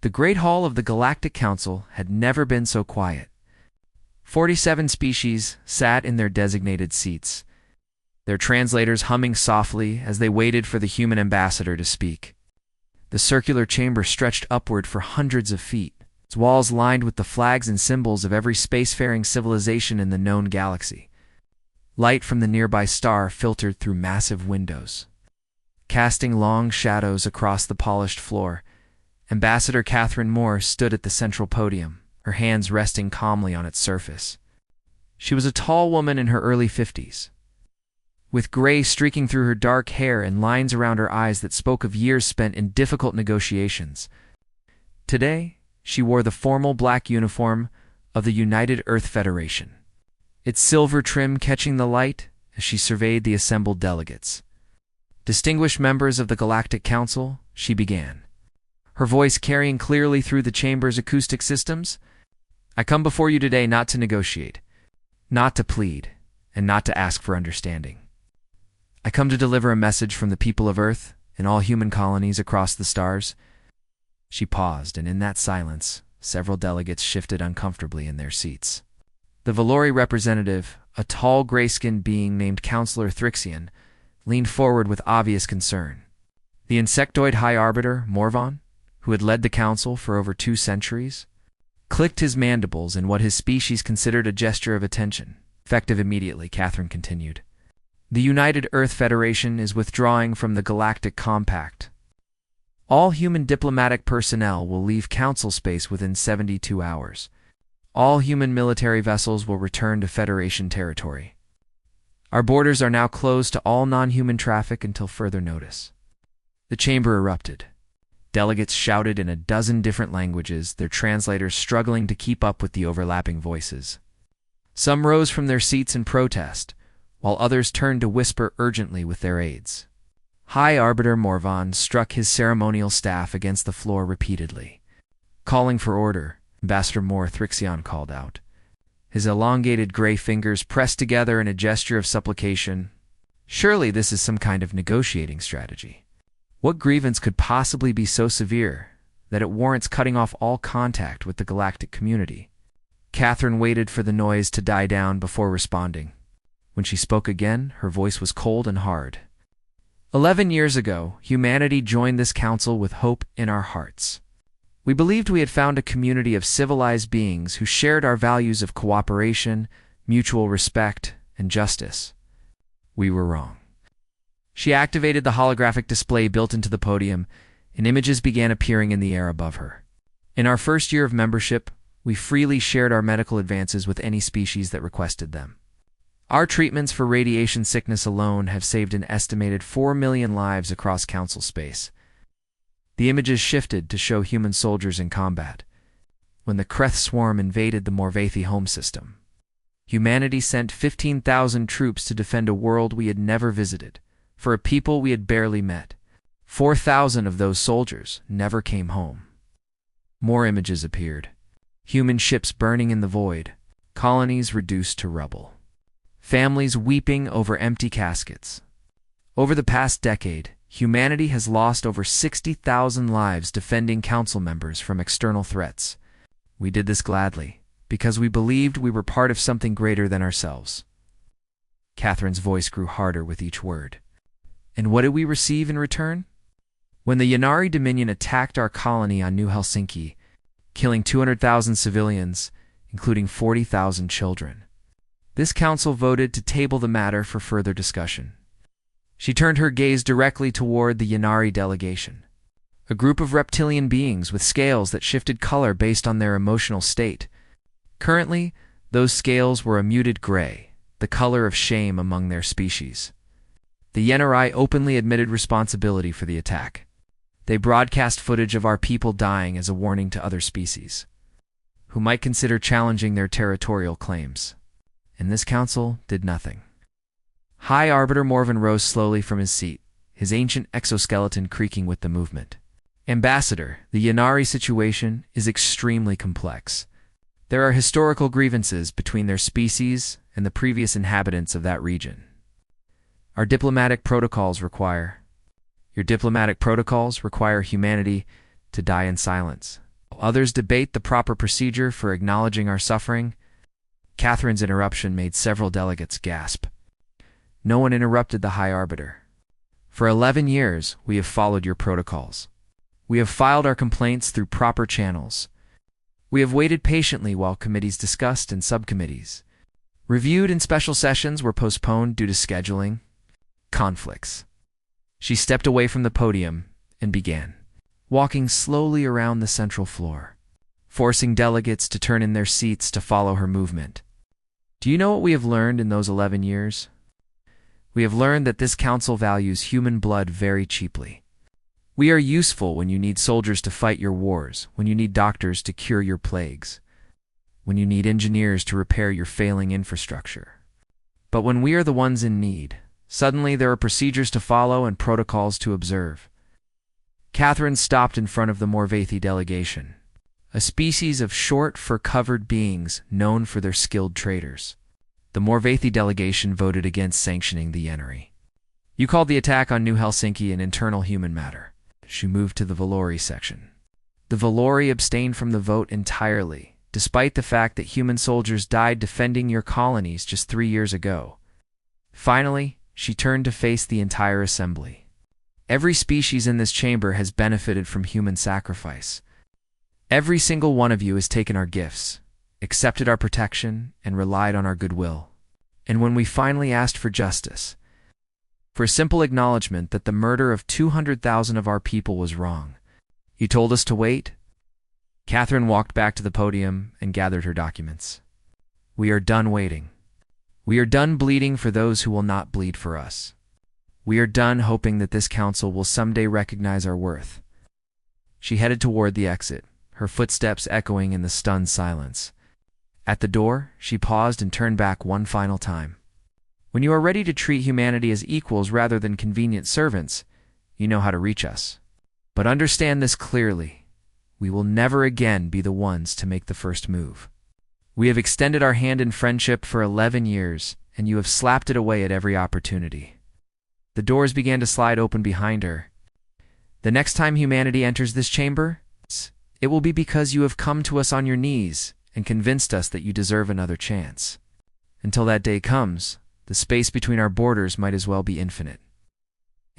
The Great Hall of the Galactic Council had never been so quiet. 47 species sat in their designated seats, their translators humming softly as they waited for the human ambassador to speak. The circular chamber stretched upward for hundreds of feet, its walls lined with the flags and symbols of every spacefaring civilization in the known galaxy. Light from the nearby star filtered through massive windows, casting long shadows across the polished floor. Ambassador Catherine Moore stood at the central podium, her hands resting calmly on its surface. She was a tall woman in her early 50s, with gray streaking through her dark hair and lines around her eyes that spoke of years spent in difficult negotiations. Today, she wore the formal black uniform of the United Earth Federation, its silver trim catching the light as she surveyed the assembled delegates. Distinguished members of the Galactic Council, she began, her voice carrying clearly through the chamber's acoustic systems. I come before you today not to negotiate, not to plead, and not to ask for understanding. I come to deliver a message from the people of Earth and all human colonies across the stars. She paused, and in that silence, several delegates shifted uncomfortably in their seats. The Valori representative, a tall gray-skinned being named Counselor Thrixion, leaned forward with obvious concern. The insectoid High Arbiter, Morvan, who had led the council for over 2 centuries, clicked his mandibles in what his species considered a gesture of attention. Effective immediately, Catherine continued. The United Earth Federation is withdrawing from the Galactic Compact. All human diplomatic personnel will leave council space within 72 hours. All human military vessels will return to Federation territory. Our borders are now closed to all non-human traffic until further notice. The chamber erupted. Delegates shouted in a dozen different languages, their translators struggling to keep up with the overlapping voices. Some rose from their seats in protest, while others turned to whisper urgently with their aides. High Arbiter Morvan struck his ceremonial staff against the floor repeatedly. Calling for order, Ambassador Moore Thrixion called out. His elongated gray fingers pressed together in a gesture of supplication. Surely this is some kind of negotiating strategy. What grievance could possibly be so severe that it warrants cutting off all contact with the galactic community? Catherine waited for the noise to die down before responding. When she spoke again, her voice was cold and hard. 11 years ago, humanity joined this council with hope in our hearts. We believed we had found a community of civilized beings who shared our values of cooperation, mutual respect, and justice. We were wrong. She activated the holographic display built into the podium, and images began appearing in the air above her. In our first year of membership, we freely shared our medical advances with any species that requested them. Our treatments for radiation sickness alone have saved an estimated 4 million lives across council space. The images shifted to show human soldiers in combat. When the Kreth swarm invaded the Morvathi home system, humanity sent 15,000 troops to defend a world we had never visited, for a people we had barely met. 4,000 of those soldiers never came home. More images appeared. Human ships burning in the void, colonies reduced to rubble, families weeping over empty caskets. Over the past decade, humanity has lost over 60,000 lives defending council members from external threats. We did this gladly, because we believed we were part of something greater than ourselves. Catherine's voice grew harder with each word. And what did we receive in return? When the Ynnari Dominion attacked our colony on New Helsinki, killing 200,000 civilians, including 40,000 children, this council voted to table the matter for further discussion. She turned her gaze directly toward the Ynnari delegation, a group of reptilian beings with scales that shifted color based on their emotional state. Currently, those scales were a muted gray, the color of shame among their species. The Ynnari openly admitted responsibility for the attack. They broadcast footage of our people dying as a warning to other species, who might consider challenging their territorial claims. And this council did nothing. High Arbiter Morvan rose slowly from his seat, his ancient exoskeleton creaking with the movement. Ambassador, the Ynnari situation is extremely complex. There are historical grievances between their species and the previous inhabitants of that region. Your diplomatic protocols require humanity to die in silence, Others debate the proper procedure for acknowledging our suffering. Catherine's interruption made several delegates gasp. No one interrupted the High Arbiter. For 11 years, we have followed your protocols. We have filed our complaints through proper channels. We have waited patiently while committees discussed and subcommittees reviewed and special sessions were postponed due to scheduling conflicts. She stepped away from the podium and began walking slowly around the central floor, forcing delegates to turn in their seats to follow her movement. Do you know what we have learned in those 11 years? We have learned that this council values human blood very cheaply. We are useful when you need soldiers to fight your wars, when you need doctors to cure your plagues, when you need engineers to repair your failing infrastructure. But when we are the ones in need, suddenly there are procedures to follow and protocols to observe. Catherine stopped in front of the Morvathi delegation, a species of short, fur-covered beings known for their skilled traders. The Morvathi delegation voted against sanctioning the Yennery. You called the attack on New Helsinki an internal human matter. She moved to the Valori section. The Valori abstained from the vote entirely, despite the fact that human soldiers died defending your colonies just 3 years ago. Finally, she turned to face the entire assembly. Every species in this chamber has benefited from human sacrifice. Every single one of you has taken our gifts, accepted our protection, and relied on our goodwill. And when we finally asked for justice, for a simple acknowledgement that the murder of 200,000 of our people was wrong, you told us to wait? Catherine walked back to the podium and gathered her documents. We are done waiting. We are done bleeding for those who will not bleed for us. We are done hoping that this council will someday recognize our worth. She headed toward the exit, her footsteps echoing in the stunned silence. At the door, she paused and turned back one final time. When you are ready to treat humanity as equals rather than convenient servants, you know how to reach us. But understand this clearly. We will never again be the ones to make the first move. We have extended our hand in friendship for 11 years, and you have slapped it away at every opportunity. The doors began to slide open behind her. The next time humanity enters this chamber, it will be because you have come to us on your knees and convinced us that you deserve another chance. Until that day comes, the space between our borders might as well be infinite.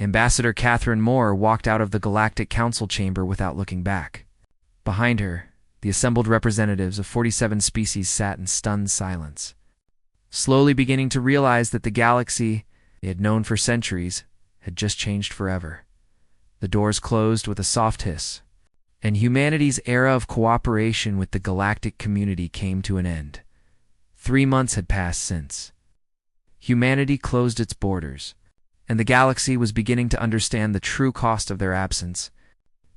Ambassador Catherine Moore walked out of the Galactic Council chamber without looking back. Behind her, the assembled representatives of 47 species sat in stunned silence, slowly beginning to realize that the galaxy they had known for centuries had just changed forever. The doors closed with a soft hiss, and humanity's era of cooperation with the galactic community came to an end. 3 months had passed since. Humanity closed its borders, and the galaxy was beginning to understand the true cost of their absence.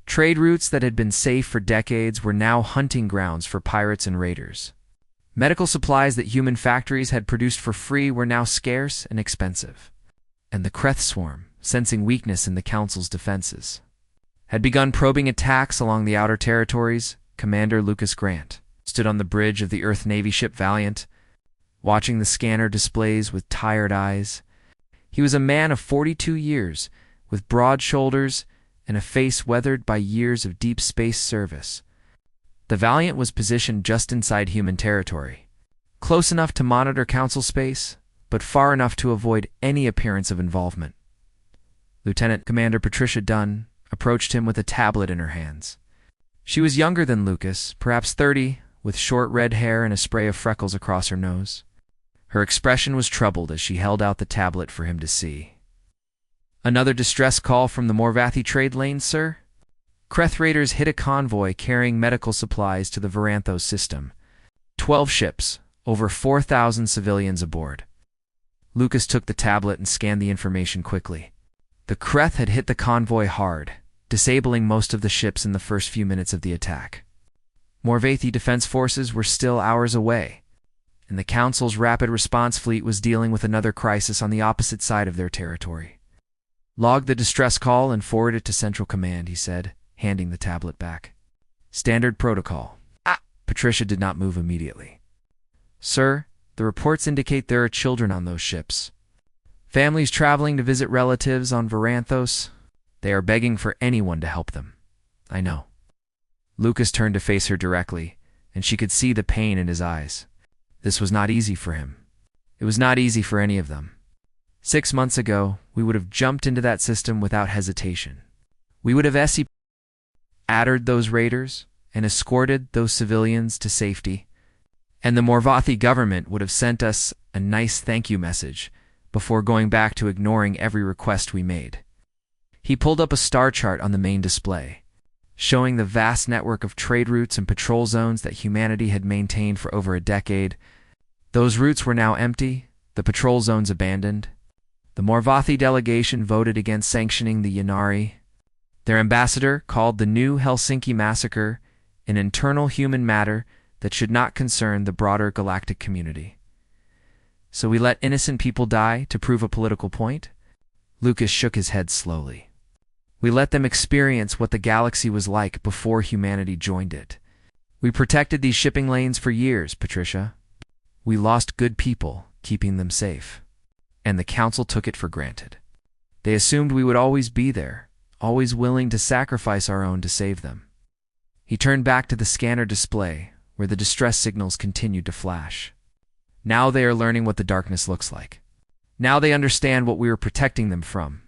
Trade routes that had been safe for decades were now hunting grounds for pirates and raiders. Medical supplies that human factories had produced for free were now scarce and expensive. And the Kreth swarm, sensing weakness in the Council's defenses, had begun probing attacks along the outer territories. Commander Lucas Grant stood on the bridge of the Earth Navy ship Valiant, watching the scanner displays with tired eyes. He was a man of 42 years, with broad shoulders and a face weathered by years of deep space service. The Valiant was positioned just inside human territory, close enough to monitor Council space, but far enough to avoid any appearance of involvement. Lieutenant Commander Patricia Dunn approached him with a tablet in her hands. She was younger than Lucas, perhaps 30, with short red hair and a spray of freckles across her nose. Her expression was troubled as she held out the tablet for him to see. Another distress call from the Morvathi trade lanes, sir? Kreth raiders hit a convoy carrying medical supplies to the Varanthos system. 12 ships, over 4,000 civilians aboard. Lucas took the tablet and scanned the information quickly. The Kreth had hit the convoy hard, disabling most of the ships in the first few minutes of the attack. Morvathi defense forces were still hours away, and the Council's rapid response fleet was dealing with another crisis on the opposite side of their territory. Log the distress call and forward it to Central Command, he said, handing the tablet back. Standard protocol. Patricia did not move immediately. Sir, the reports indicate there are children on those ships. Families traveling to visit relatives on Varanthos. They are begging for anyone to help them. I know. Lucas turned to face her directly, and she could see the pain in his eyes. This was not easy for him. It was not easy for any of them. 6 months ago, we would have jumped into that system without hesitation. We would have addered those raiders and escorted those civilians to safety, and the Morvathi government would have sent us a nice thank you message before going back to ignoring every request we made. He pulled up a star chart on the main display, showing the vast network of trade routes and patrol zones that humanity had maintained for over a decade. Those routes were now empty, the patrol zones abandoned. The Morvathi delegation voted against sanctioning the Ynnari. Their ambassador called the new Helsinki massacre an internal human matter that should not concern the broader galactic community. So we let innocent people die to prove a political point? Lucas shook his head slowly. We let them experience what the galaxy was like before humanity joined it. We protected these shipping lanes for years, Patricia. We lost good people, keeping them safe. And the Council took it for granted. They assumed we would always be there, always willing to sacrifice our own to save them. He turned back to the scanner display, where the distress signals continued to flash. Now they are learning what the darkness looks like. Now they understand what we were protecting them from.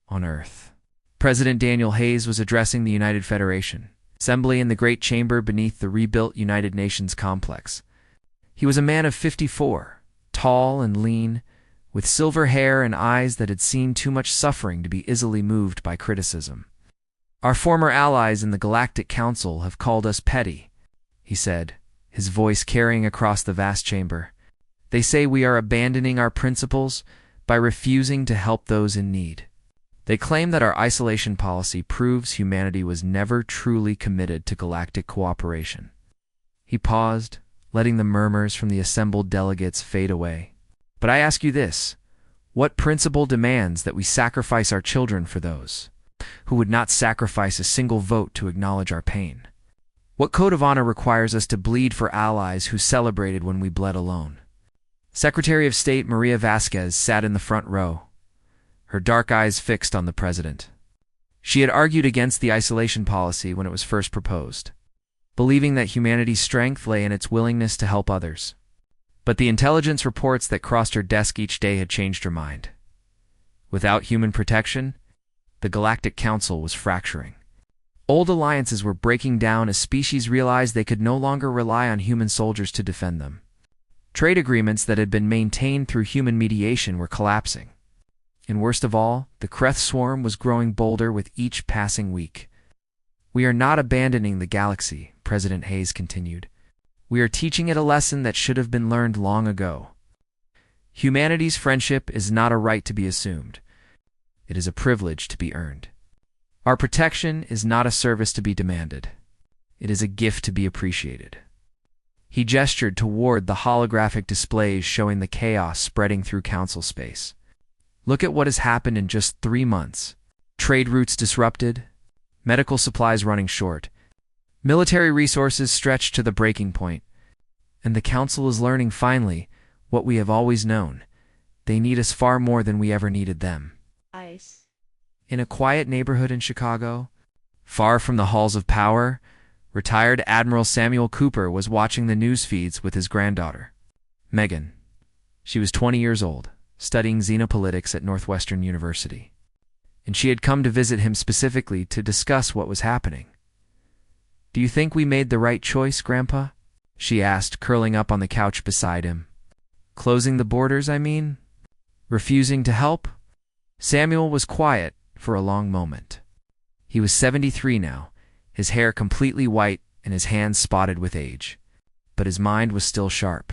On Earth. President Daniel Hayes was addressing the United Federation, assembly in the Great Chamber beneath the rebuilt United Nations complex. He was a man of 54, tall and lean, with silver hair and eyes that had seen too much suffering to be easily moved by criticism. Our former allies in the Galactic Council have called us petty, he said, his voice carrying across the vast chamber. They say we are abandoning our principles by refusing to help those in need. They claim that our isolation policy proves humanity was never truly committed to galactic cooperation. He paused, letting the murmurs from the assembled delegates fade away. But I ask you this, what principle demands that we sacrifice our children for those who would not sacrifice a single vote to acknowledge our pain? What code of honor requires us to bleed for allies who celebrated when we bled alone? Secretary of State Maria Vasquez sat in the front row, her dark eyes fixed on the president. She had argued against the isolation policy when it was first proposed, believing that humanity's strength lay in its willingness to help others. But the intelligence reports that crossed her desk each day had changed her mind. Without human protection, the Galactic Council was fracturing. Old alliances were breaking down as species realized they could no longer rely on human soldiers to defend them. Trade agreements that had been maintained through human mediation were collapsing. And worst of all, the Kreth swarm was growing bolder with each passing week. We are not abandoning the galaxy, President Hayes continued. We are teaching it a lesson that should have been learned long ago. Humanity's friendship is not a right to be assumed. It is a privilege to be earned. Our protection is not a service to be demanded. It is a gift to be appreciated. He gestured toward the holographic displays showing the chaos spreading through council space. Look at what has happened in just 3 months. Trade routes disrupted, medical supplies running short, military resources stretched to the breaking point, and the Council is learning finally what we have always known. They need us far more than we ever needed them. Ice. In a quiet neighborhood in Chicago, far from the halls of power, retired Admiral Samuel Cooper was watching the news feeds with his granddaughter, Megan. She was 20 years old, studying xenopolitics at Northwestern University, and she had come to visit him specifically to discuss what was happening. "Do you think we made the right choice, Grandpa?" she asked, curling up on the couch beside him. "Closing the borders, I mean? Refusing to help?" Samuel was quiet for a long moment. He was 73 now, his hair completely white and his hands spotted with age. But his mind was still sharp,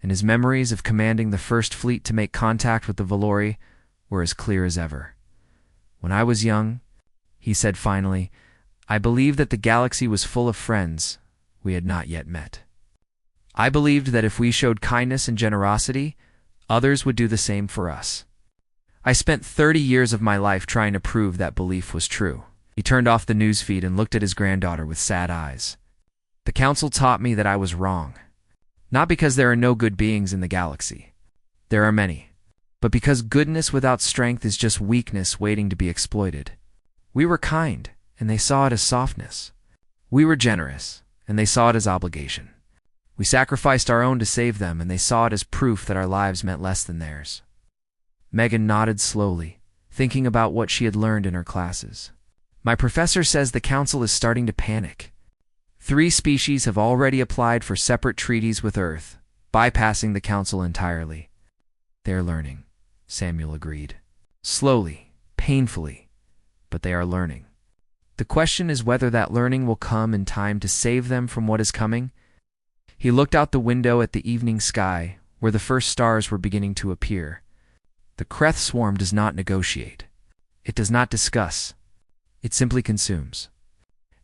and his memories of commanding the First Fleet to make contact with the Valori were as clear as ever. "When I was young," he said finally, "I believed that the galaxy was full of friends we had not yet met. I believed that if we showed kindness and generosity, others would do the same for us. I spent 30 years of my life trying to prove that belief was true." He turned off the newsfeed and looked at his granddaughter with sad eyes. "The Council taught me that I was wrong. Not because there are no good beings in the galaxy. There are many. But because goodness without strength is just weakness waiting to be exploited. We were kind, and they saw it as softness. We were generous, and they saw it as obligation. We sacrificed our own to save them, and they saw it as proof that our lives meant less than theirs. Megan nodded slowly, thinking about what she had learned in her classes. My professor says the council is starting to panic. 3 species have already applied for separate treaties with Earth, bypassing the council entirely. They're learning, Samuel agreed. Slowly, painfully, but they are learning. The question is whether that learning will come in time to save them from what is coming. He looked out the window at the evening sky, where the first stars were beginning to appear. The Kreth swarm does not negotiate. It does not discuss. It simply consumes.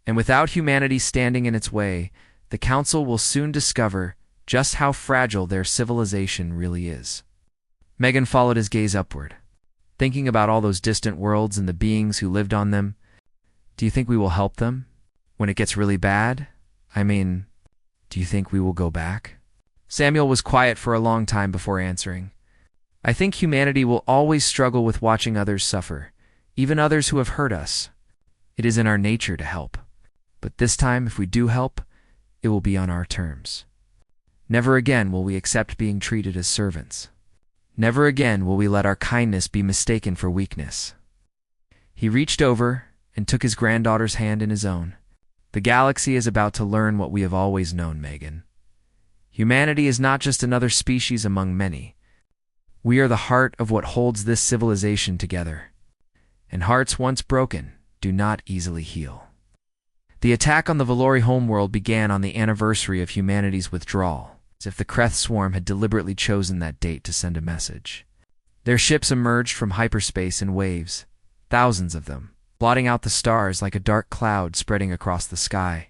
And without humanity standing in its way, the Council will soon discover just how fragile their civilization really is. Megan followed his gaze upward, thinking about all those distant worlds and the beings who lived on them. Do you think we will help them? When it gets really bad? Do you think we will go back? Samuel was quiet for a long time before answering. I think humanity will always struggle with watching others suffer, even others who have hurt us. It is in our nature to help. But this time, if we do help, it will be on our terms. Never again will we accept being treated as servants. Never again will we let our kindness be mistaken for weakness. He reached over and took his granddaughter's hand in his own. The galaxy is about to learn what we have always known, Megan. Humanity is not just another species among many. We are the heart of what holds this civilization together. And hearts once broken do not easily heal. The attack on the Valori homeworld began on the anniversary of humanity's withdrawal, as if the Kreth swarm had deliberately chosen that date to send a message. Their ships emerged from hyperspace in waves, thousands of them, blotting out the stars like a dark cloud spreading across the sky.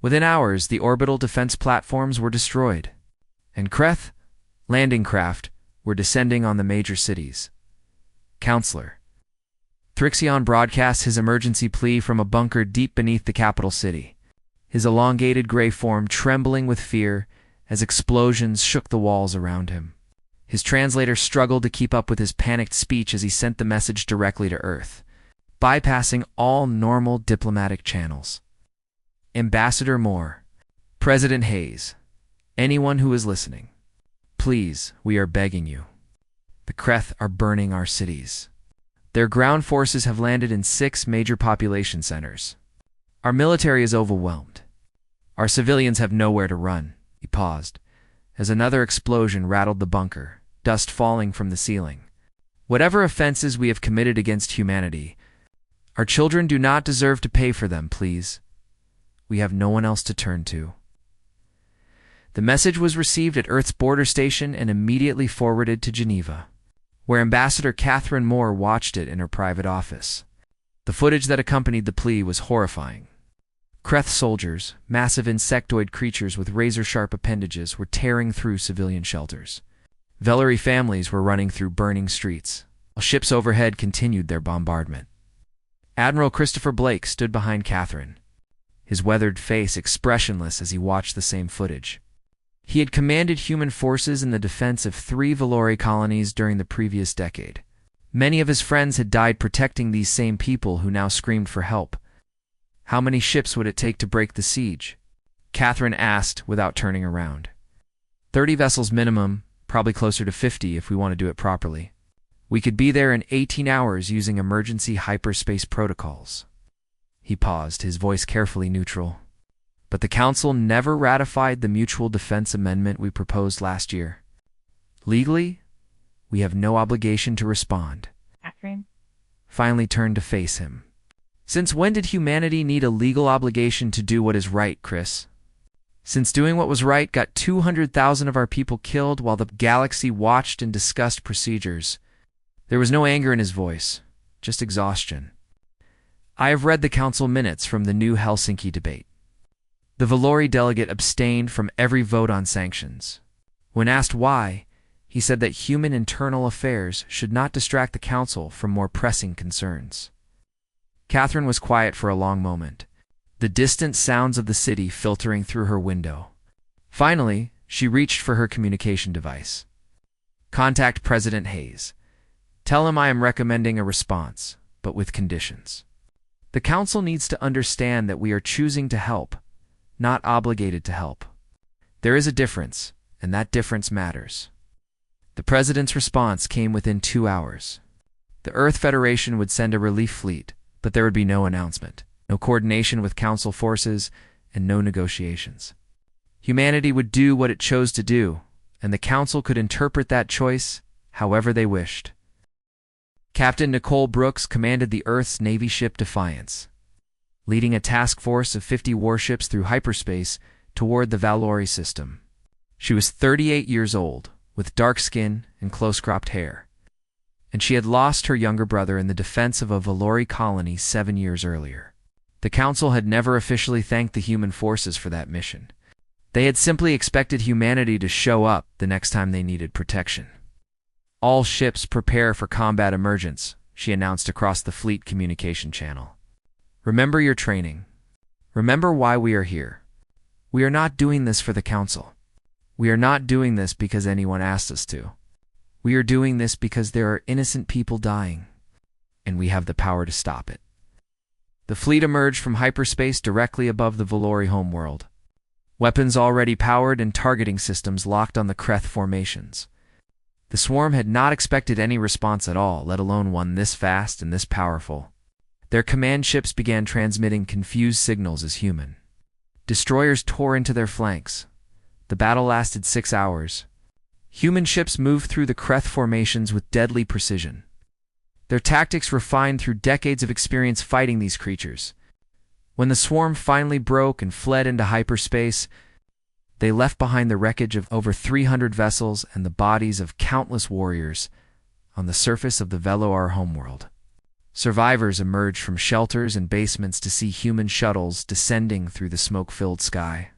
Within hours, the orbital defense platforms were destroyed, and Kreth landing craft were descending on the major cities. Counselor. Thrixion broadcast his emergency plea from a bunker deep beneath the capital city, his elongated gray form trembling with fear as explosions shook the walls around him. His translator struggled to keep up with his panicked speech as he sent the message directly to Earth, bypassing all normal diplomatic channels. Ambassador Moore, President Hayes, anyone who is listening, please, we are begging you. The Kreth are burning our cities. Their ground forces have landed in 6 major population centers. Our military is overwhelmed. Our civilians have nowhere to run. He paused, as another explosion rattled the bunker, dust falling from the ceiling. Whatever offenses we have committed against humanity, our children do not deserve to pay for them, please. We have no one else to turn to. The message was received at Earth's border station and immediately forwarded to Geneva, where Ambassador Catherine Moore watched it in her private office. The footage that accompanied the plea was horrifying. Kreth soldiers, massive insectoid creatures with razor-sharp appendages, were tearing through civilian shelters. Valori families were running through burning streets, while ships overhead continued their bombardment. Admiral Christopher Blake stood behind Catherine, his weathered face expressionless as he watched the same footage. He had commanded human forces in the defense of 3 Valori colonies during the previous decade. Many of his friends had died protecting these same people who now screamed for help. How many ships would it take to break the siege? Catherine asked without turning around. 30 vessels minimum, probably closer to 50 if we want to do it properly. We could be there in 18 hours using emergency hyperspace protocols. He paused, his voice carefully neutral. But the Council never ratified the Mutual Defense Amendment we proposed last year. Legally, we have no obligation to respond. Catherine finally turned to face him. Since when did humanity need a legal obligation to do what is right, Chris? Since doing what was right got 200,000 of our people killed while the galaxy watched and discussed procedures. There was no anger in his voice, just exhaustion. I have read the Council minutes from the new Helsinki debate. The Valori delegate abstained from every vote on sanctions. When asked why, he said that human internal affairs should not distract the Council from more pressing concerns. Catherine was quiet for a long moment, the distant sounds of the city filtering through her window. Finally, she reached for her communication device. Contact President Hayes. Tell him I am recommending a response, but with conditions. The Council needs to understand that we are choosing to help, not obligated to help. There is a difference, and that difference matters. The President's response came within 2 hours. The Earth Federation would send a relief fleet, but there would be no announcement, no coordination with Council forces, and no negotiations. Humanity would do what it chose to do, and the Council could interpret that choice however they wished. Captain Nicole Brooks commanded the Earth's Navy ship Defiance, leading a task force of 50 warships through hyperspace toward the Valori system. She was 38 years old, with dark skin and close-cropped hair, and she had lost her younger brother in the defense of a Valori colony 7 years earlier. The Council had never officially thanked the human forces for that mission. They had simply expected humanity to show up the next time they needed protection. "All ships prepare for combat emergence," she announced across the fleet communication channel. "Remember your training. Remember why we are here. We are not doing this for the Council. We are not doing this because anyone asked us to. We are doing this because there are innocent people dying, and we have the power to stop it." The fleet emerged from hyperspace directly above the Valori homeworld. Weapons already powered and targeting systems locked on the Kreth formations. The swarm had not expected any response at all, let alone one this fast and this powerful. Their command ships began transmitting confused signals as human. Destroyers tore into their flanks. The battle lasted 6 hours. Human ships moved through the Kreth formations with deadly precision. Their tactics refined through decades of experience fighting these creatures. When the swarm finally broke and fled into hyperspace, they left behind the wreckage of over 300 vessels and the bodies of countless warriors on the surface of the Veloar homeworld. Survivors emerged from shelters and basements to see human shuttles descending through the smoke-filled sky.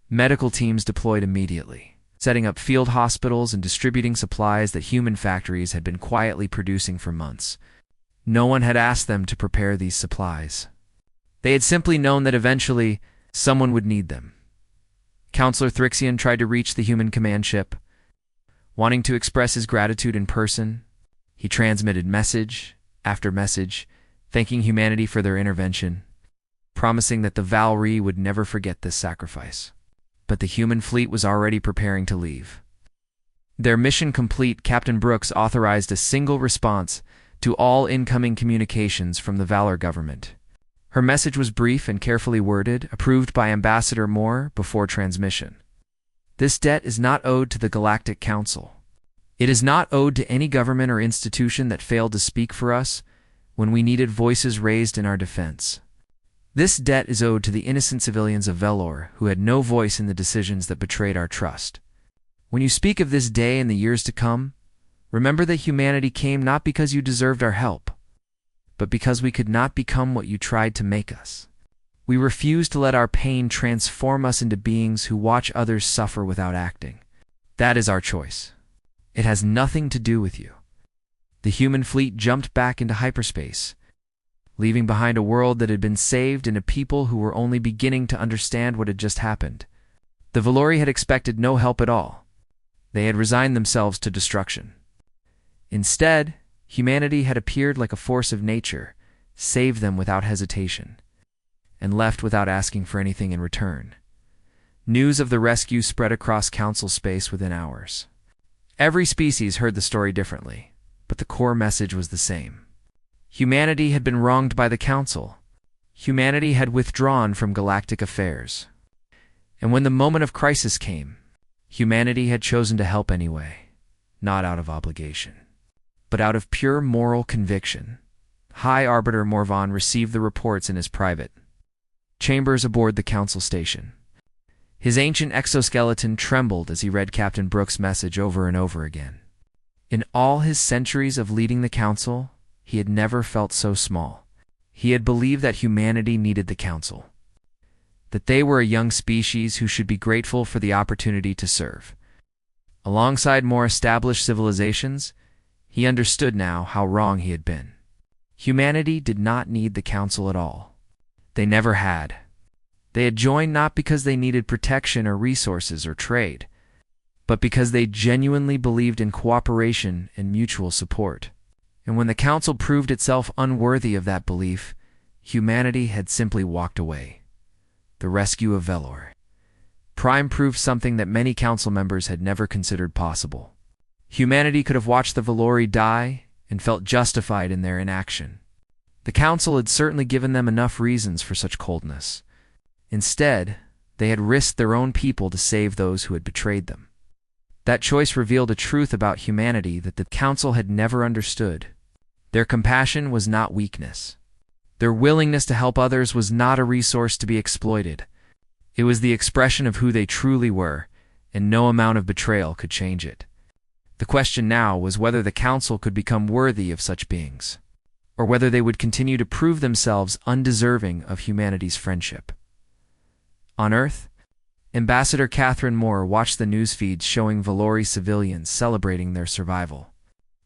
Medical teams deployed immediately, setting up field hospitals and distributing supplies that human factories had been quietly producing for months. No one had asked them to prepare these supplies. They had simply known that eventually someone would need them. Counselor Thrixian tried to reach the human command ship. Wanting to express his gratitude in person, he transmitted message after message, thanking humanity for their intervention, promising that the Valri would never forget this sacrifice. But the human fleet was already preparing to leave. Their mission complete, Captain Brooks authorized a single response to all incoming communications from the Valor government. Her message was brief and carefully worded, approved by Ambassador Moore before transmission. "This debt is not owed to the Galactic Council. It is not owed to any government or institution that failed to speak for us when we needed voices raised in our defense. This debt is owed to the innocent civilians of Velor who had no voice in the decisions that betrayed our trust. When you speak of this day and the years to come, remember that humanity came not because you deserved our help, but because we could not become what you tried to make us. We refuse to let our pain transform us into beings who watch others suffer without acting. That is our choice. It has nothing to do with you." The human fleet jumped back into hyperspace, leaving behind a world that had been saved and a people who were only beginning to understand what had just happened. The Valori had expected no help at all. They had resigned themselves to destruction. Instead, humanity had appeared like a force of nature, saved them without hesitation, and left without asking for anything in return. News of the rescue spread across Council space within hours. Every species heard the story differently, but the core message was the same. Humanity had been wronged by the Council. Humanity had withdrawn from galactic affairs. And when the moment of crisis came, humanity had chosen to help anyway, not out of obligation, but out of pure moral conviction. High Arbiter Morvan received the reports in his private chambers aboard the Council station. His ancient exoskeleton trembled as he read Captain Brooks' message over and over again. In all his centuries of leading the Council, he had never felt so small. He had believed that humanity needed the Council, that they were a young species who should be grateful for the opportunity to serve. Alongside more established civilizations, he understood now how wrong he had been. Humanity did not need the Council at all. They never had. They had joined not because they needed protection or resources or trade, but because they genuinely believed in cooperation and mutual support. And when the Council proved itself unworthy of that belief, humanity had simply walked away. The rescue of Velor Prime proved something that many council members had never considered possible. Humanity could have watched the Velori die and felt justified in their inaction. The council had certainly given them enough reasons for such coldness. Instead, they had risked their own people to save those who had betrayed them. That choice revealed a truth about humanity that the council had never understood. Their compassion was not weakness. Their willingness to help others was not a resource to be exploited. It was the expression of who they truly were, and no amount of betrayal could change it. The question now was whether the council could become worthy of such beings, or whether they would continue to prove themselves undeserving of humanity's friendship. On Earth, Ambassador Catherine Moore watched the news feeds showing Velori civilians celebrating their survival.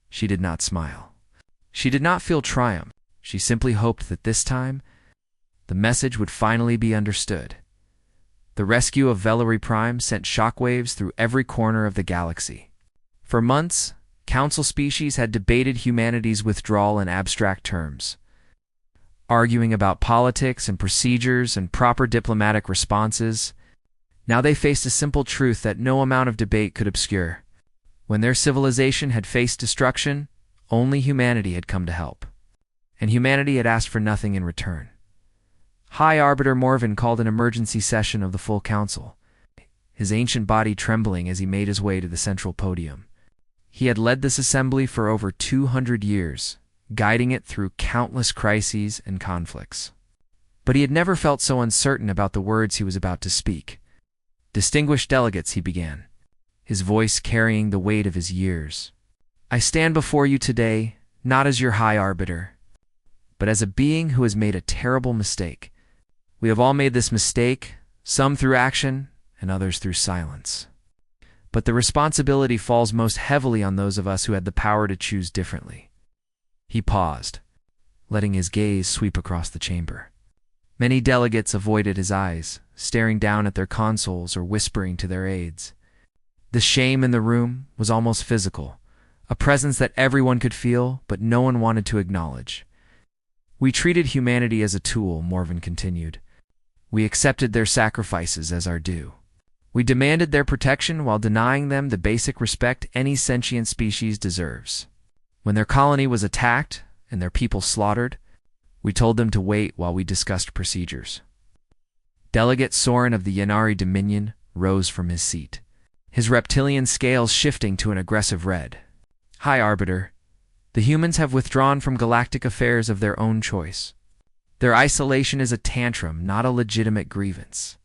She did not smile. She did not feel triumph. She simply hoped that this time, the message would finally be understood. The rescue of Velori Prime sent shockwaves through every corner of the galaxy. For months, council species had debated humanity's withdrawal in abstract terms, arguing about politics and procedures and proper diplomatic responses. Now they faced a simple truth that no amount of debate could obscure. When their civilization had faced destruction, only humanity had come to help. And humanity had asked for nothing in return. High Arbiter Morven called an emergency session of the full council, his ancient body trembling as he made his way to the central podium. He had led this assembly for over 200 years, guiding it through countless crises and conflicts. But he had never felt so uncertain about the words he was about to speak. "Distinguished delegates," he began, his voice carrying the weight of his years. "I stand before you today, not as your High Arbiter, but as a being who has made a terrible mistake. We have all made this mistake, some through action and others through silence. But the responsibility falls most heavily on those of us who had the power to choose differently." He paused, letting his gaze sweep across the chamber. Many delegates avoided his eyes, staring down at their consoles or whispering to their aides. The shame in the room was almost physical, a presence that everyone could feel, but no one wanted to acknowledge. "We treated humanity as a tool," Morven continued. "We accepted their sacrifices as our due. We demanded their protection while denying them the basic respect any sentient species deserves. When their colony was attacked and their people slaughtered, we told them to wait while we discussed procedures." Delegate Soren of the Yanari Dominion rose from his seat, his reptilian scales shifting to an aggressive red. "High Arbiter, the humans have withdrawn from galactic affairs of their own choice. Their isolation is a tantrum, not a legitimate grievance.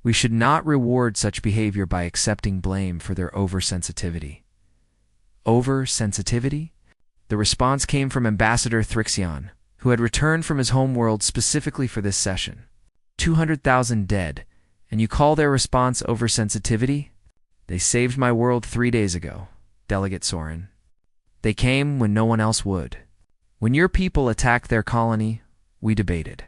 We should not reward such behavior by accepting blame for their oversensitivity." Oversensitivity? The response came from Ambassador Thrixion, who had returned from his homeworld specifically for this session. 200,000 dead, and you call their response oversensitivity? "They saved my world 3 days ago, Delegate Soren. They came when no one else would. When your people attacked their colony, we debated.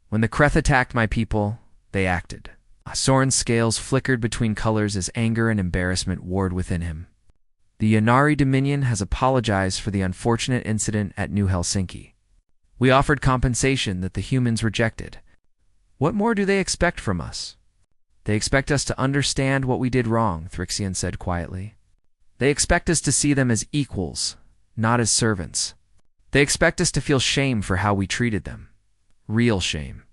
When the Kreth attacked my people, they acted." Soren's scales flickered between colors as anger and embarrassment warred within him. "The Yanari Dominion has apologized for the unfortunate incident at New Helsinki. We offered compensation that the humans rejected. What more do they expect from us?" "They expect us to understand what we did wrong," Thrixion said quietly. "They expect us to see them as equals, not as servants. They expect us to feel shame for how we treated them. Real shame.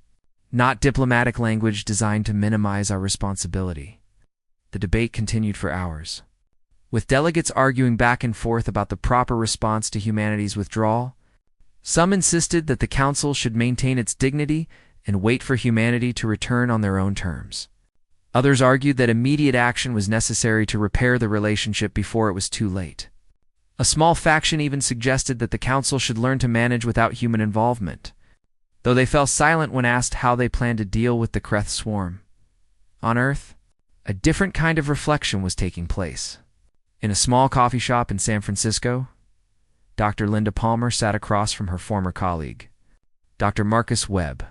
Not diplomatic language designed to minimize our responsibility." The debate continued for hours, with delegates arguing back and forth about the proper response to humanity's withdrawal. Some insisted that the council should maintain its dignity and wait for humanity to return on their own terms. Others argued that immediate action was necessary to repair the relationship before it was too late. A small faction even suggested that the council should learn to manage without human involvement, though they fell silent when asked how they planned to deal with the Kreth swarm. On Earth, a different kind of reflection was taking place. In a small coffee shop in San Francisco, Dr. Linda Palmer sat across from her former colleague, Dr. Marcus Webb.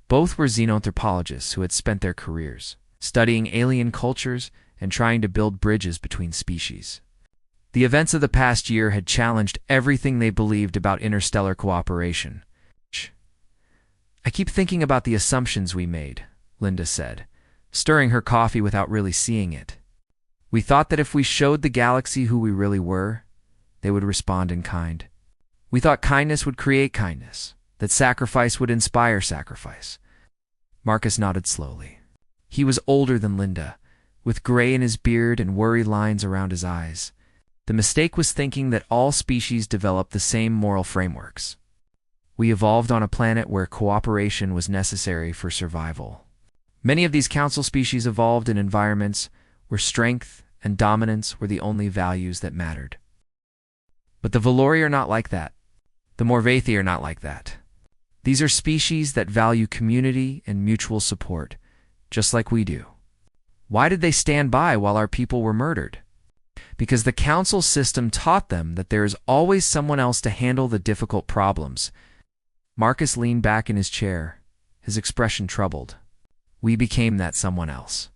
Both were xenoanthropologists who had spent their careers studying alien cultures and trying to build bridges between species. The events of the past year had challenged everything they believed about interstellar cooperation. I keep thinking about the assumptions we made, Linda said, stirring her coffee without really seeing it. We thought that if we showed the galaxy who we really were, they would respond in kind. We thought kindness would create kindness, that sacrifice would inspire sacrifice. Marcus nodded slowly. He was older than Linda, with gray in his beard and worry lines around his eyes. The mistake was thinking that all species develop the same moral frameworks. We evolved on a planet where cooperation was necessary for survival. Many of these council species evolved in environments where strength and dominance were the only values that mattered. But the Valori are not like that. The Morvathi are not like that. These are species that value community and mutual support, just like we do. Why did they stand by while our people were murdered? Because the council system taught them that there is always someone else to handle the difficult problems. Marcus leaned back in his chair, his expression troubled. We became that someone else.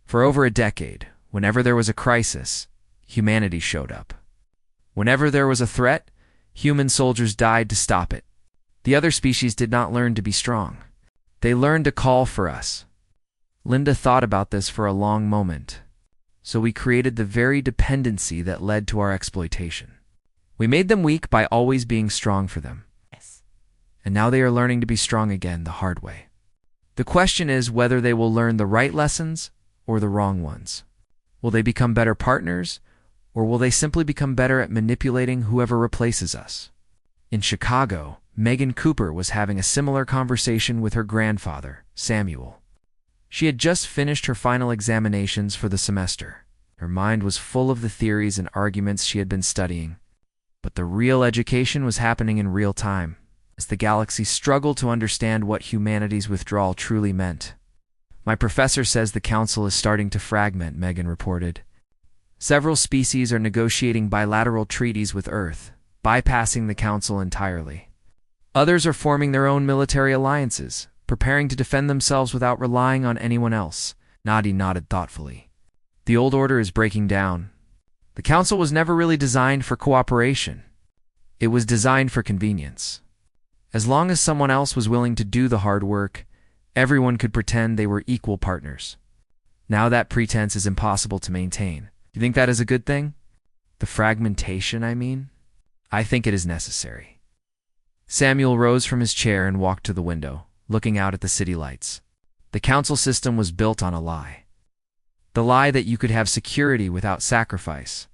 For over a decade, whenever there was a crisis, humanity showed up. Whenever there was a threat, human soldiers died to stop it. The other species did not learn to be strong. They learned to call for us. Linda thought about this for a long moment. So we created the very dependency that led to our exploitation. We made them weak by always being strong for them. Yes. And now they are learning to be strong again the hard way. The question is whether they will learn the right lessons or the wrong ones. Will they become better partners, or will they simply become better at manipulating whoever replaces us? In Chicago, Megan Cooper was having a similar conversation with her grandfather, Samuel. She had just finished her final examinations for the semester. Her mind was full of the theories and arguments she had been studying. But the real education was happening in real time, as the galaxy struggled to understand what humanity's withdrawal truly meant. My professor says the council is starting to fragment, Megan reported. Several species are negotiating bilateral treaties with Earth, bypassing the council entirely. Others are forming their own military alliances, preparing to defend themselves without relying on anyone else. Nadi nodded thoughtfully. The old order is breaking down. The council was never really designed for cooperation. It was designed for convenience. As long as someone else was willing to do the hard work, everyone could pretend they were equal partners. Now that pretense is impossible to maintain. You think that is a good thing? The fragmentation, I mean? I think it is necessary. Samuel rose from his chair and walked to the window, looking out at the city lights. The council system was built on a lie. The lie that you could have security without sacrifice,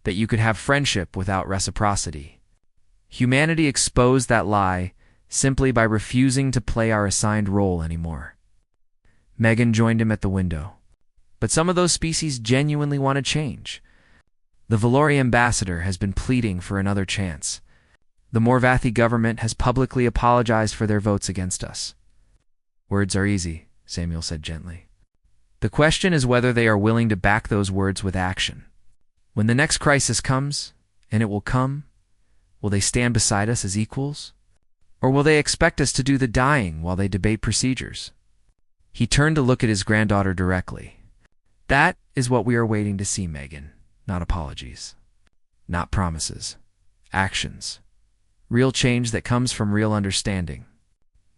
that you could have friendship without reciprocity. Humanity exposed that lie simply by refusing to play our assigned role anymore. Megan joined him at the window. But some of those species genuinely want to change. The Valori ambassador has been pleading for another chance. The Morvathi government has publicly apologized for their votes against us. Words are easy, Samuel said gently. The question is whether they are willing to back those words with action. When the next crisis comes, and it will come, will they stand beside us as equals? Or will they expect us to do the dying while they debate procedures? He turned to look at his granddaughter directly. That is what we are waiting to see, Megan. Not apologies. Not promises. Actions. Real change that comes from real understanding.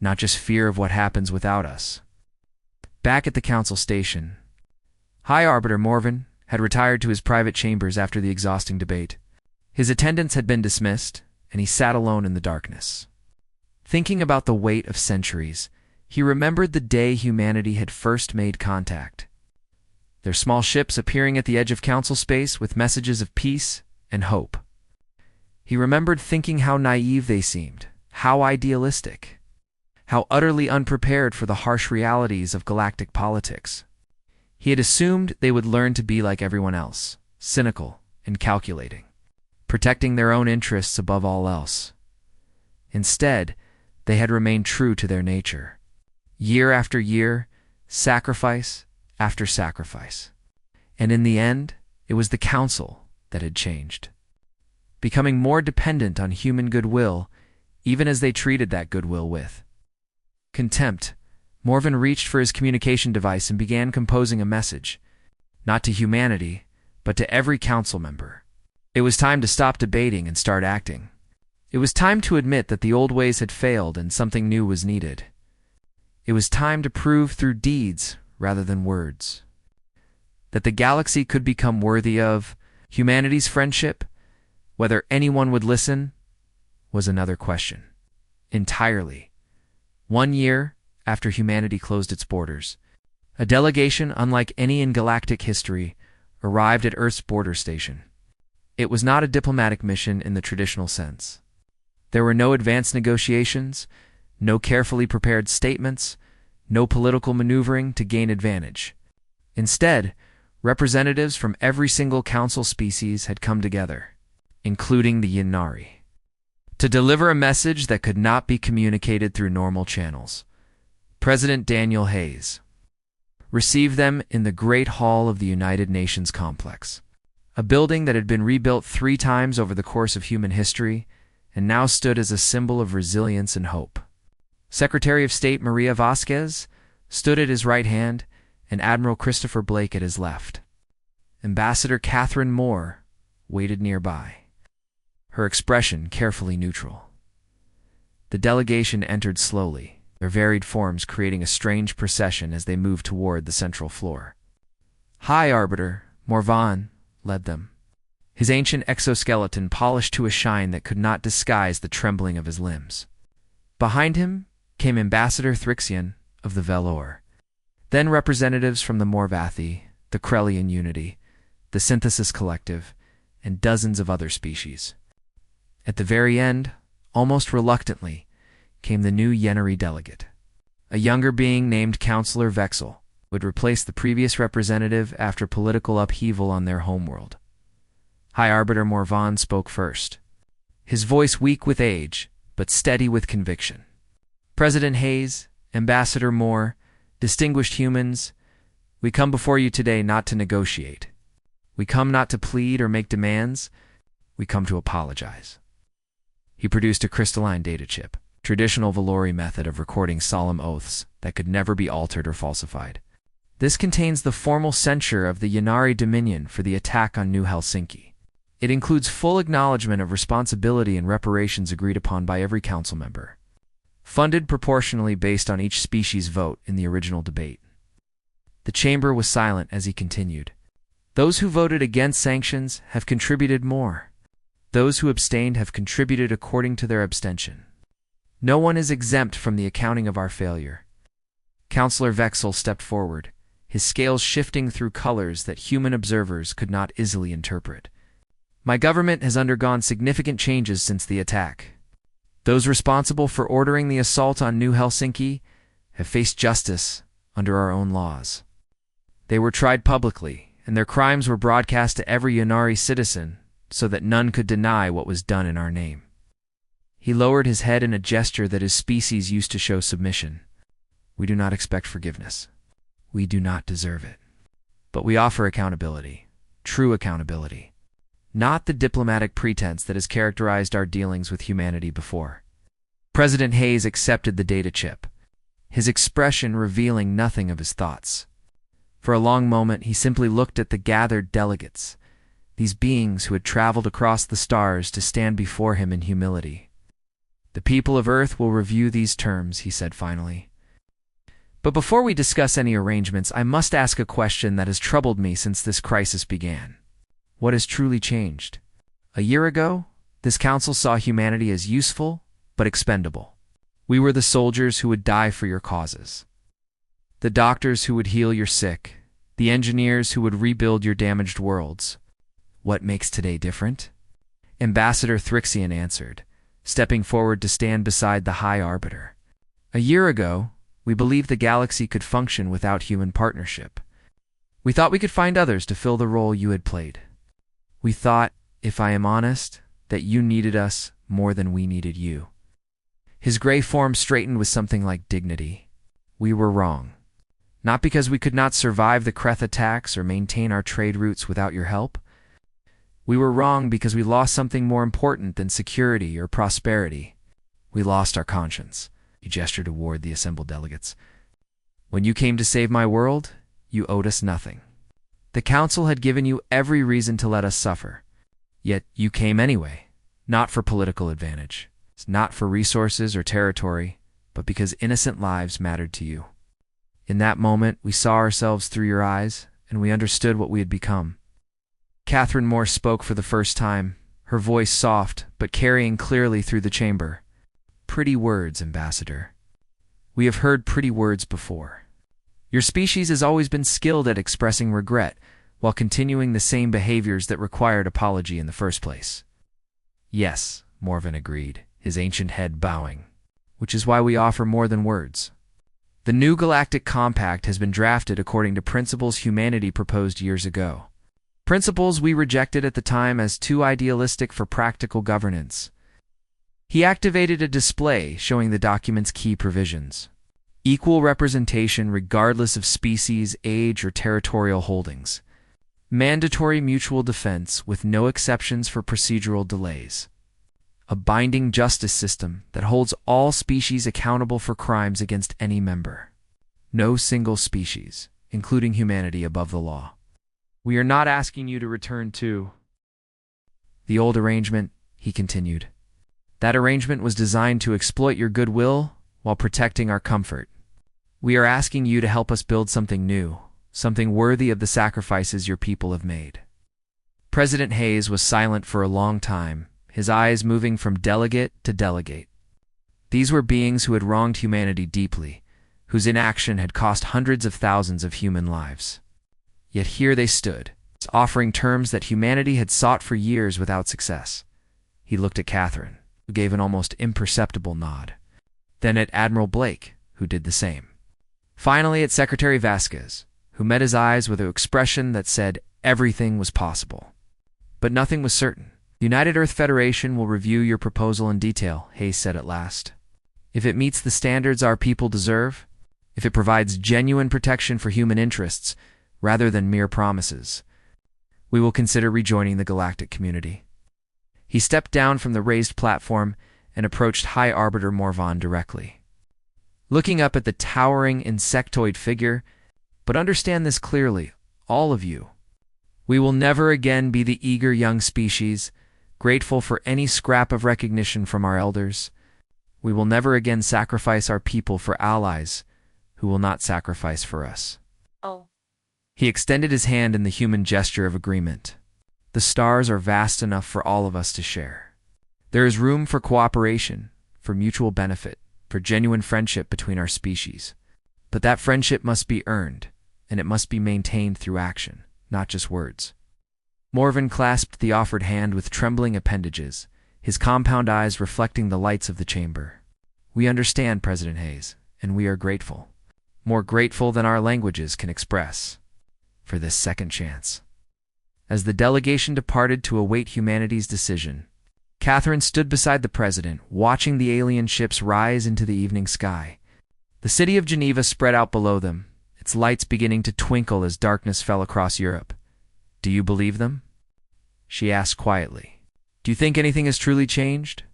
Not just fear of what happens without us. Back at the council station, High Arbiter Morven had retired to his private chambers after the exhausting debate. His attendants had been dismissed, and he sat alone in the darkness. Thinking about the weight of centuries, he remembered the day humanity had first made contact. Their small ships appearing at the edge of council space with messages of peace and hope. He remembered thinking how naive they seemed, how idealistic, how utterly unprepared for the harsh realities of galactic politics. He had assumed they would learn to be like everyone else, cynical and calculating, protecting their own interests above all else. Instead, they had remained true to their nature. Year after year, sacrifice after sacrifice. And in the end, it was the council that had changed, becoming more dependent on human goodwill, even as they treated that goodwill with contempt. Morven reached for his communication device and began composing a message, not to humanity, but to every council member. It was time to stop debating and start acting. It was time to admit that the old ways had failed and something new was needed. It was time to prove through deeds rather than words that the galaxy could become worthy of humanity's friendship. Whether anyone would listen was another question entirely. 1 year after humanity closed its borders, a delegation unlike any in galactic history arrived at Earth's border station. It was not a diplomatic mission in the traditional sense. There were no advanced negotiations, no carefully prepared statements, no political maneuvering to gain advantage. Instead, representatives from every single council species had come together, including the Ynnari, to deliver a message that could not be communicated through normal channels. President Daniel Hayes received them in the Great Hall of the United Nations Complex, a building that had been rebuilt 3 times over the course of human history and now stood as a symbol of resilience and hope. Secretary of State Maria Vasquez stood at his right hand and Admiral Christopher Blake at his left. Ambassador Catherine Moore waited nearby, her expression carefully neutral. The delegation entered slowly, their varied forms creating a strange procession as they moved toward the central floor. High Arbiter Morvan led them, his ancient exoskeleton polished to a shine that could not disguise the trembling of his limbs. Behind him came Ambassador Thrixion of the Velor, then representatives from the Morvathi, the Krellian Unity, the Synthesis Collective, and dozens of other species. At the very end, almost reluctantly, came the new Ynnari delegate, a younger being named Counselor Vexel, who would replace the previous representative after political upheaval on their homeworld. High Arbiter Morvan spoke first, his voice weak with age, but steady with conviction. President Hayes, Ambassador Moore, distinguished humans, we come before you today not to negotiate. We come not to plead or make demands. We come to apologize. He produced a crystalline data chip, traditional Valori method of recording solemn oaths that could never be altered or falsified. This contains the formal censure of the Ynnari Dominion for the attack on New Helsinki. It includes full acknowledgement of responsibility and reparations agreed upon by every council member, funded proportionally based on each species' vote in the original debate. The chamber was silent as he continued. Those who voted against sanctions have contributed more. Those who abstained have contributed according to their abstention. No one is exempt from the accounting of our failure. Counselor Vexel stepped forward, his scales shifting through colors that human observers could not easily interpret. My government has undergone significant changes since the attack. Those responsible for ordering the assault on New Helsinki have faced justice under our own laws. They were tried publicly, and their crimes were broadcast to every Ynnari citizen so that none could deny what was done in our name. He lowered his head in a gesture that his species used to show submission. We do not expect forgiveness. We do not deserve it. But we offer accountability, true accountability, not the diplomatic pretense that has characterized our dealings with humanity before. President Hayes accepted the data chip, his expression revealing nothing of his thoughts. For a long moment, he simply looked at the gathered delegates, these beings who had traveled across the stars to stand before him in humility. The people of Earth will review these terms, he said finally. But before we discuss any arrangements, I must ask a question that has troubled me since this crisis began. What has truly changed? A year ago, this council saw humanity as useful but expendable. We were the soldiers who would die for your causes, the doctors who would heal your sick, the engineers who would rebuild your damaged worlds. What makes today different? Ambassador Thrixion answered, stepping forward to stand beside the High Arbiter. A year ago, we believed the galaxy could function without human partnership. We thought we could find others to fill the role you had played. We thought, if I am honest, that you needed us more than we needed you. His gray form straightened with something like dignity. We were wrong. Not because we could not survive the Kreth attacks or maintain our trade routes without your help. We were wrong because we lost something more important than security or prosperity. We lost our conscience. He gestured toward the assembled delegates. When you came to save my world, you owed us nothing. The council had given you every reason to let us suffer. Yet you came anyway, not for political advantage, not for resources or territory, but because innocent lives mattered to you. In that moment, we saw ourselves through your eyes, and we understood what we had become. Catherine Moore spoke for the first time, her voice soft, but carrying clearly through the chamber. Pretty words, Ambassador. We have heard pretty words before. Your species has always been skilled at expressing regret, while continuing the same behaviors that required apology in the first place. Yes, Morven agreed, his ancient head bowing, which is why we offer more than words. The new Galactic Compact has been drafted according to principles humanity proposed years ago. Principles we rejected at the time as too idealistic for practical governance. He activated a display showing the document's key provisions. Equal representation regardless of species, age, or territorial holdings. Mandatory mutual defense with no exceptions for procedural delays. A binding justice system that holds all species accountable for crimes against any member. No single species, including humanity, above the law. We are not asking you to return to the old arrangement, he continued. That arrangement was designed to exploit your goodwill while protecting our comfort. We are asking you to help us build something new, something worthy of the sacrifices your people have made. President Hayes was silent for a long time, his eyes moving from delegate to delegate. These were beings who had wronged humanity deeply, whose inaction had cost hundreds of thousands of human lives. Yet here they stood, offering terms that humanity had sought for years without success. He looked at Catherine, who gave an almost imperceptible nod. Then at Admiral Blake, who did the same. Finally at Secretary Vasquez, who met his eyes with an expression that said everything was possible. But nothing was certain. The United Earth Federation will review your proposal in detail, Hayes said at last. If it meets the standards our people deserve, if it provides genuine protection for human interests, rather than mere promises, we will consider rejoining the galactic community. He stepped down from the raised platform and approached High Arbiter Morvan directly. Looking up at the towering insectoid figure, but understand this clearly, all of you. We will never again be the eager young species, grateful for any scrap of recognition from our elders. We will never again sacrifice our people for allies who will not sacrifice for us. Oh. He extended his hand in the human gesture of agreement. The stars are vast enough for all of us to share. There is room for cooperation, for mutual benefit, for genuine friendship between our species. But that friendship must be earned, and it must be maintained through action, not just words. Morven clasped the offered hand with trembling appendages, his compound eyes reflecting the lights of the chamber. We understand, President Hayes, and we are grateful. More grateful than our languages can express, for this second chance. As the delegation departed to await humanity's decision, Catherine stood beside the president, watching the alien ships rise into the evening sky. The city of Geneva spread out below them, its lights beginning to twinkle as darkness fell across Europe. Do you believe them? She asked quietly. Do you think anything has truly changed?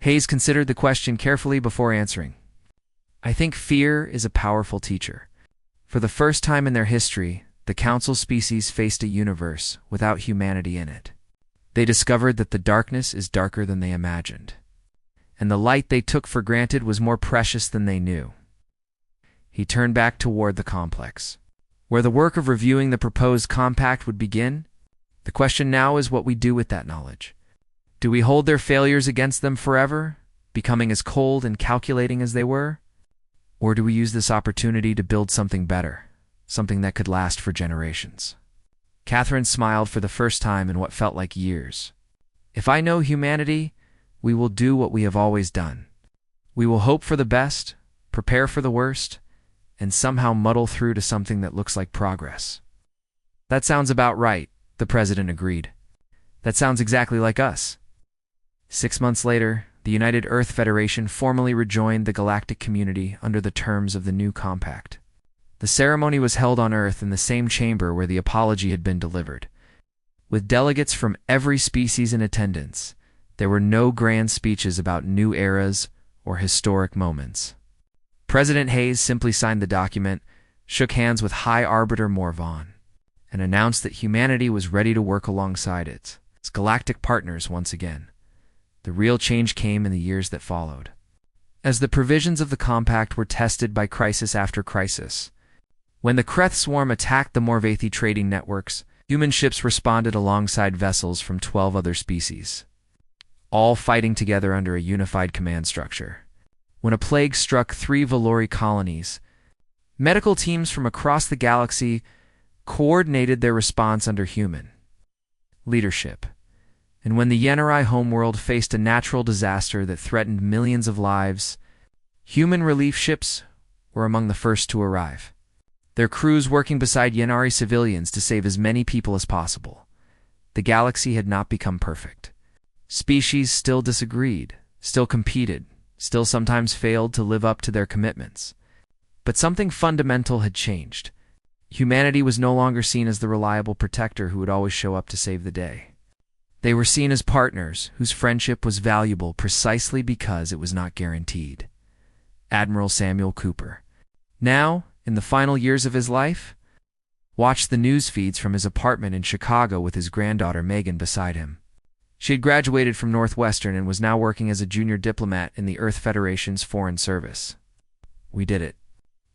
Hayes considered the question carefully before answering. I think fear is a powerful teacher. For the first time in their history, the Council species faced a universe without humanity in it. They discovered that the darkness is darker than they imagined, and the light they took for granted was more precious than they knew. He turned back toward the complex, where the work of reviewing the proposed compact would begin. The question now is what we do with that knowledge. Do we hold their failures against them forever, becoming as cold and calculating as they were? Or do we use this opportunity to build something better, something that could last for generations? Catherine smiled for the first time in what felt like years. If I know humanity, we will do what we have always done. We will hope for the best, prepare for the worst, and somehow muddle through to something that looks like progress. That sounds about right, the president agreed. That sounds exactly like us. 6 months later, the United Earth Federation formally rejoined the galactic community under the terms of the new compact. The ceremony was held on Earth in the same chamber where the apology had been delivered. With delegates from every species in attendance, there were no grand speeches about new eras or historic moments. President Hayes simply signed the document, shook hands with High Arbiter Morvan, and announced that humanity was ready to work alongside its galactic partners once again. The real change came in the years that followed. As the provisions of the compact were tested by crisis after crisis, when the Kreth swarm attacked the Morvathi trading networks, human ships responded alongside vessels from 12 other species, all fighting together under a unified command structure. When a plague struck 3 Valori colonies, medical teams from across the galaxy coordinated their response under human leadership. And when the Yenari homeworld faced a natural disaster that threatened millions of lives, human relief ships were among the first to arrive, their crews working beside Yenari civilians to save as many people as possible. The galaxy had not become perfect. Species still disagreed, still competed, still sometimes failed to live up to their commitments. But something fundamental had changed. Humanity was no longer seen as the reliable protector who would always show up to save the day. They were seen as partners whose friendship was valuable precisely because it was not guaranteed. Admiral Samuel Cooper, now, in the final years of his life, watched the news feeds from his apartment in Chicago with his granddaughter Megan beside him. She had graduated from Northwestern and was now working as a junior diplomat in the Earth Federation's Foreign Service. "We did it,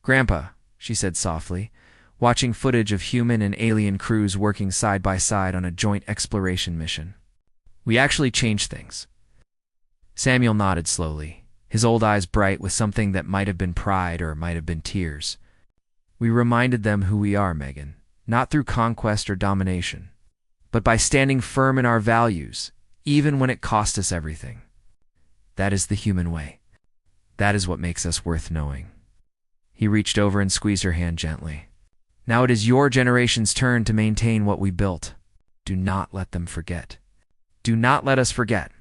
Grandpa," she said softly, watching footage of human and alien crews working side by side on a joint exploration mission. "We actually changed things." Samuel nodded slowly, his old eyes bright with something that might have been pride or might have been tears. "We reminded them who we are, Megan, not through conquest or domination, but by standing firm in our values, even when it cost us everything. That is the human way. That is what makes us worth knowing." He reached over and squeezed her hand gently. "Now it is your generation's turn to maintain what we built. Do not let them forget. Do not let us forget.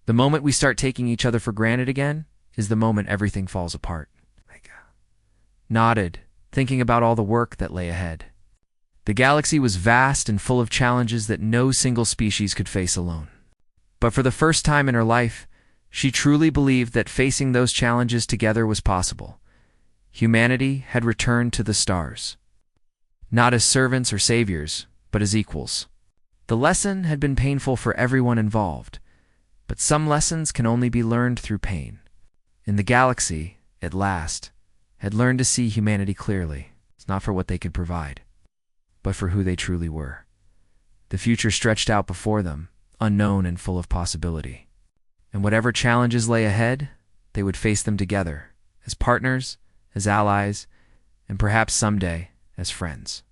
The moment we start taking each other for granted again is the moment everything falls apart." Nodded, thinking about all the work that lay ahead. The galaxy was vast and full of challenges that no single species could face alone. But for the first time in her life, she truly believed that facing those challenges together was possible. Humanity had returned to the stars, not as servants or saviors, but as equals. The lesson had been painful for everyone involved, but some lessons can only be learned through pain. And the galaxy, at last, had learned to see humanity clearly. It's not for what they could provide, but for who they truly were. The future stretched out before them, unknown and full of possibility. And whatever challenges lay ahead, they would face them together, as partners, as allies, and perhaps someday as friends.